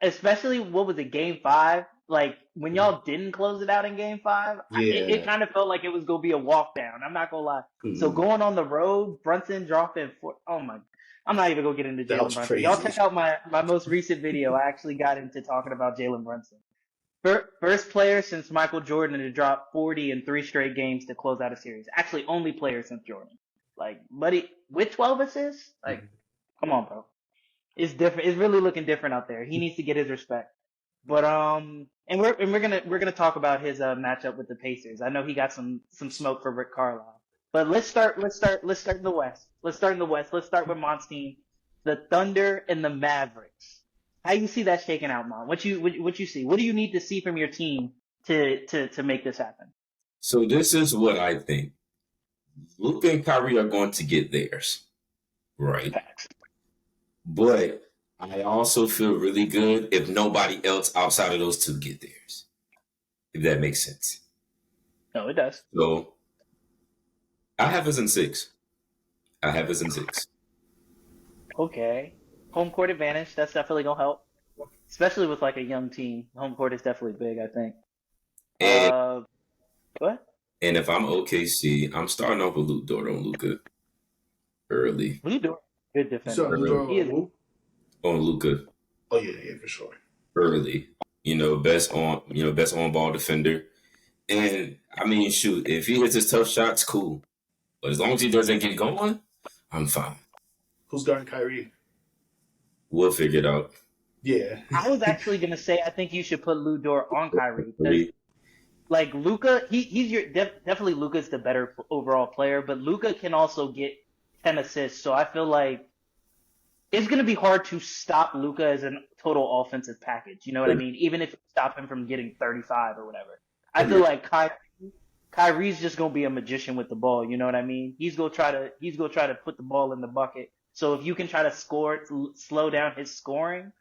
especially what was it, Game 5? Like when y'all didn't close it out in Game 5, it Yeah. kind of felt like it was gonna be a walk down. I'm not gonna lie. So Mm, going on the road, Brunson dropping four. Oh my! I'm not even gonna get into that Jalen was Brunson. Y'all crazy. check out my most recent video. I actually got into talking about Jalen Brunson. First player since Michael Jordan to drop 40 in 3 straight games to close out a series. Actually, only player since Jordan. Like, buddy, with 12 assists, like, Mhm. come on, bro. It's different. It's really looking different out there. He needs to get his respect. But and we're gonna talk about his matchup with the Pacers. I know he got some smoke for Rick Carlisle. But let's start in the West. Let's start in the West. Let's start with Mon's team, the Thunder and the Mavericks. How you see that shaking out, Mon? What you see? What do you need to see from your team to make this happen? So this is what I think. Luka and Kyrie are going to get theirs, right? Facts. But I also feel really good if nobody else outside of those two get theirs. If that makes sense. No, it does. So I have us in 6. I have us in 6. Okay. Home court advantage. That's definitely gonna help, especially with like a young team. Home court is definitely big, I think. And Uh, what? and if I'm OKC, I'm starting off with Luke Dort on Luka early. Lu Dort, good You saw defender. Lou Early Dort He on is. who? on Luka Oh yeah, yeah, for sure. early. Best on ball defender. And I mean, shoot, if he hits his tough shots, cool. But as long as he doesn't get going, I'm fine. Who's guarding Kyrie? We'll figure it out. Yeah. I was actually gonna say I think you should put Lu Dort on Kyrie because Kyrie. like Luca, he's definitely Luca's the better overall player, but Luca can also get 10 assists. So I feel like it's gonna be hard to stop Luca as a total offensive package. You know what I mean? Even if you stop him from getting 35 or whatever. I feel like Kyrie's just gonna be a magician with the ball. You know what I mean? He's gonna try to put the ball in the bucket. So if you can try to slow down his scoring,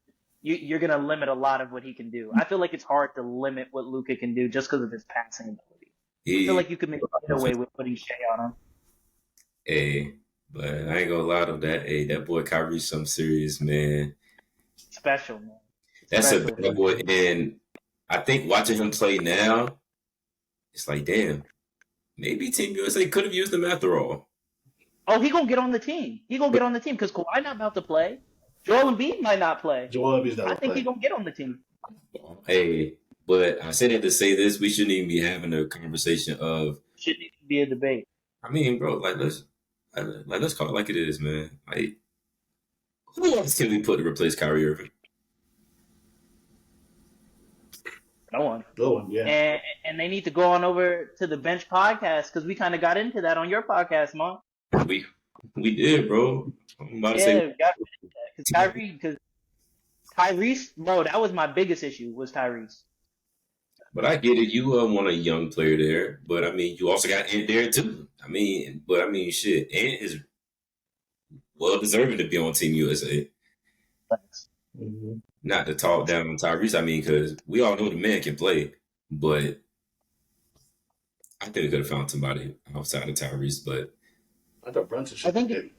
you're gonna limit a lot of what he can do. I feel like it's hard to limit what Luca can do just because of his passing ability. I feel He, like you could maybe get away with putting Shea on him. hey, but I ain't gonna lie to that. Hey, that boy Kyrie's some serious man. Special, man. That's a Special. bad boy, and I think watching him play now, it's like, damn, maybe Team USA could have used him after all. Oh, he gonna get on the team. He gonna But get on the team because Kawhi not about to play. Joel Embiid might not play. Joel Embiid's I never think he play. gonna get on the team. hey, but I said it to say this. We shouldn't even be having a conversation of. Shouldn't even be a debate. I mean, bro, let's call it like it is, man. Like, who else can we put to replace Kyrie Irving? No one. Good one, yeah. And they need to go on over to the Bench podcast because we kind of got into that on your podcast, Mom. We we did, bro. I'm about to Yeah, say, we got into that because Tyrese, bro, that was my biggest issue was Tyrese. but I get it. You want a young player there, but I mean, you also got Ant there too. I mean, shit, Ant is well deserving to be on Team USA. Thanks. Mm-hmm. Not to talk down on Tyrese, I mean, because we all know the man can play, but I think we could have found somebody outside of Tyrese. But I thought Brunson I should think, get.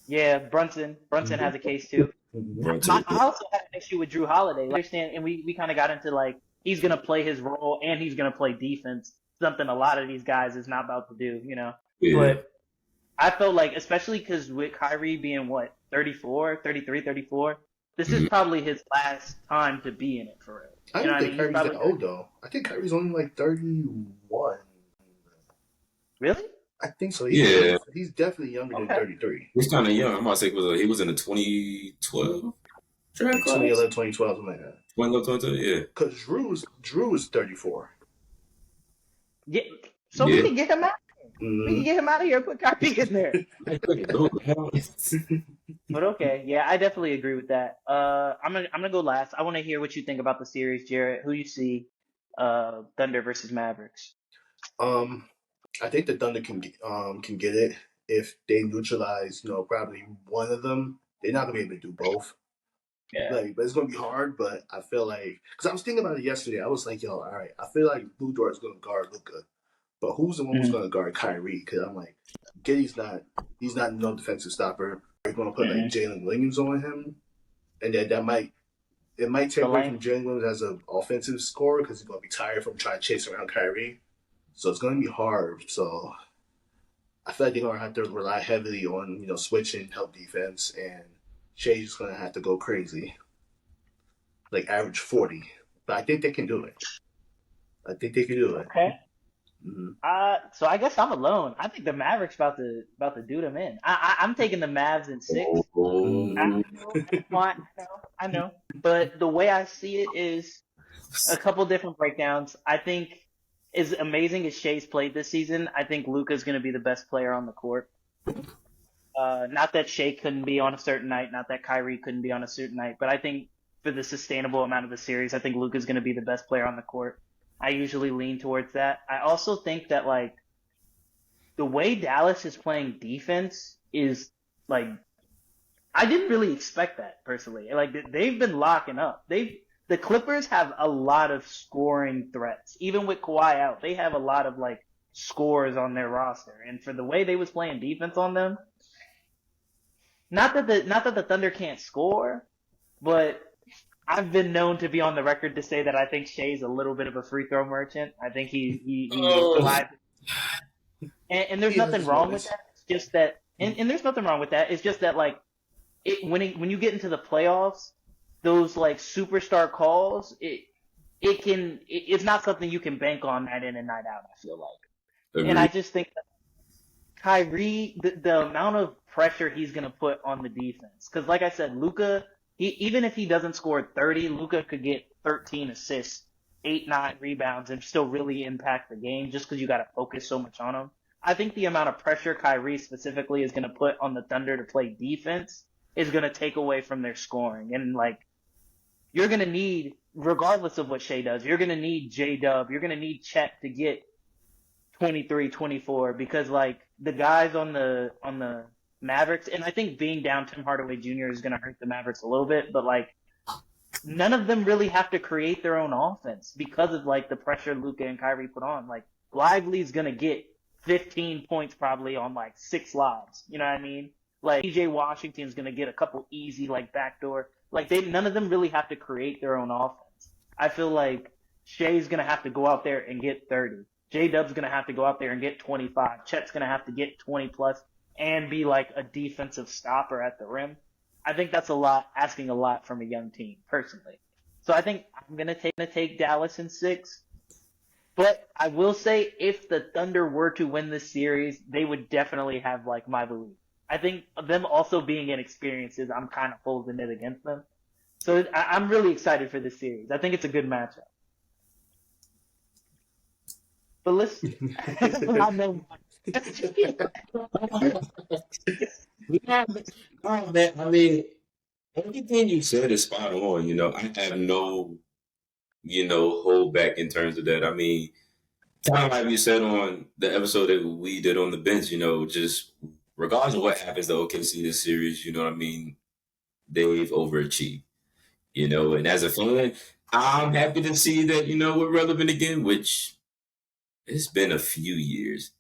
yeah, Brunson has a case too. Mm-hmm. Brunson, I also have an issue with Drew Holiday. I understand, and we kind of got into like he's gonna play his role and he's gonna play defense, something a lot of these guys is not about to do, you know. yeah. But I felt like, especially because with Kyrie being what 34, 33, 34, this is Mhm. probably his last time to be in it for real. I You know don't what I think mean? Kyrie's Probably, that old though. I think Kyrie's only like 31. really? I think so. Yeah. He's definitely younger than Okay. 33. He's kind of young. I'm about to say he was in the 2012 draft Like class. 2011, 2012, something like that. 2012, yeah. Because Drew is 34. Yeah. So Yeah. we can get him out. We can Mm-hmm. get him out of here. Put Kyrie in there. But okay, yeah, I definitely agree with that. I'm gonna go last. I want to hear what you think about the series, Jarrett. Who you see, Thunder versus Mavericks. I think the Thunder can get it if they neutralize, probably one of them. They're not gonna be able to do both. Yeah. But it's gonna be hard. But I feel like because I was thinking about it yesterday, I was like, yo, all right, I feel like Blue Dort is gonna guard Luka, but who's the one who's gonna guard Kyrie? Because I'm like, he's not no defensive stopper. They're gonna put like Jalen Williams on him, and then that might it might the take away from length. Jalen Williams as an offensive scorer because he's going to be tired from trying to chase around Kyrie. So it's going to be hard. So I feel like they're going to have to rely heavily on switching, help defense, and Shay's going to have to go crazy, like average 40. But I think they can do it. I think they can do it. Okay. Mm-hmm. So I guess I'm alone. I think the Mavericks about to do them in. I'm taking the Mavs in 6. I know. But the way I see it is a couple different breakdowns. I think as amazing as Shay's played this season, I think Luka's going to be the best player on the court. Not that Shay couldn't be on a certain night, not that Kyrie couldn't be on a certain night, but I think for the sustainable amount of the series, I think Luka's going to be the best player on the court. I usually lean towards that. I also think that like the way Dallas is playing defense is like I didn't really expect that personally. Like they've been locking up. The Clippers have a lot of scoring threats. Even with Kawhi out, they have a lot of like scores on their roster. And for the way they was playing defense on them, not that the Thunder can't score, but I've been known to be on the record to say that I think Shay's a little bit of a free throw merchant. I think he relies, and there's nothing wrong with that. It's just that, and there's nothing wrong with that. It's just that like when you get into the playoffs, those like superstar calls, it's not something you can bank on night in and night out. I feel like, Agreed. and I just think that Kyrie, the amount of pressure he's gonna put on the defense, because like I said, Luka. Even if he doesn't score 30, Luka could get 13 assists, 8, 9 rebounds, and still really impact the game just because you got to focus so much on him. I think the amount of pressure Kyrie specifically is going to put on the Thunder to play defense is going to take away from their scoring. And, like, you're going to need, regardless of what Shea does, you're going to need J-Dub, you're going to need Chet to get 23, 24 because, like, the guys on the Mavericks, and I think being down Tim Hardaway Jr. is going to hurt the Mavericks a little bit, but like none of them really have to create their own offense because of like the pressure Luka and Kyrie put on. Like Lively's going to get 15 points probably on like 6 lobs. You know what I mean? Like PJ Washington's going to get a couple easy like backdoor. Like none of them really have to create their own offense. I feel like Shea's going to have to go out there and get 30. J-Dub's going to have to go out there and get 25. Chet's going to have to get 20 plus. And be like a defensive stopper at the rim. I think that's asking a lot from a young team, personally. So I think I'm gonna take Dallas in 6. But I will say if the Thunder were to win this series, they would definitely have like my belief. I think them also being inexperienced is I'm kind of holding it against them. So I'm really excited for this series. I think it's a good matchup. But listen, I know. No, man. I mean, everything you said is spot on. I have no, hold back in terms of that. I mean, kind of like you said on the episode that we did on the bench, just regardless of what happens to OKC this series, you know what I mean? They've overachieved, and as a fan, I'm happy to see that, we're relevant again, which it's been a few years.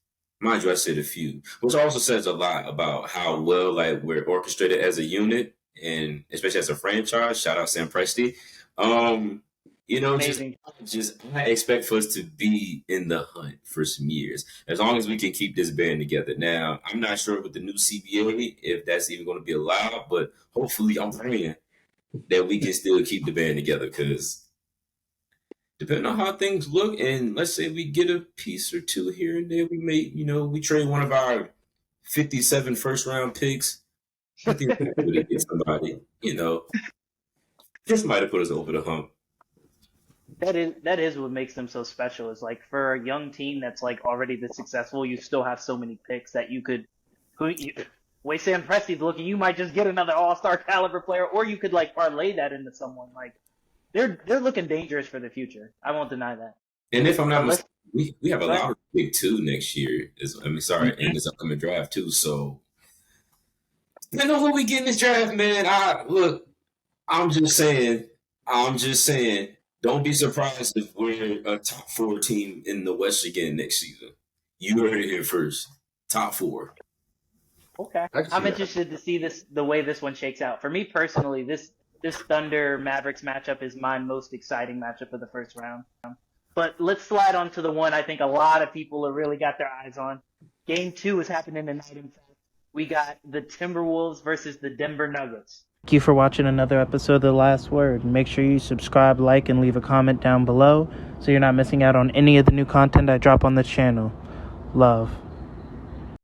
Mind you, I said a few, which also says a lot about how well like we're orchestrated as a unit, and especially as a franchise. Shout out Sam Presti. Amazing. Just I expect for us to be in the hunt for some years, as long as we can keep this band together. Now, I'm not sure with the new CBA if that's even going to be allowed, but hopefully, I'm praying that we can still keep the band together because. Depending on how things look, and let's say we get a piece or two here and there, we may, we trade one of our 57 first-round picks. I think we could get somebody, just might have put us over the hump. That is what makes them so special. Is like for a young team that's like already this successful, you still have so many picks that you could. Way Sam Presti's looking, you might just get another All-Star caliber player, or you could like parlay that into someone like. They're looking dangerous for the future. I won't deny that. And if I'm not mistaken, we have a lottery pick too next year. In this upcoming draft too. So I know who we get in this draft, man. I'm just saying. Don't be surprised if we're a top 4 team in the West again next season. You heard it here first. Top 4. Okay. I'm interested to see the way this one shakes out. For me personally, this this Thunder Mavericks matchup is my most exciting matchup of the first round. But let's slide on to the one I think a lot of people have really got their eyes on. Game 2 is happening tonight. In fact, we got the Timberwolves versus the Denver Nuggets. Thank you for watching another episode of The Last Word. Make sure you subscribe, like, and leave a comment down below so you're not missing out on any of the new content I drop on the channel. Love.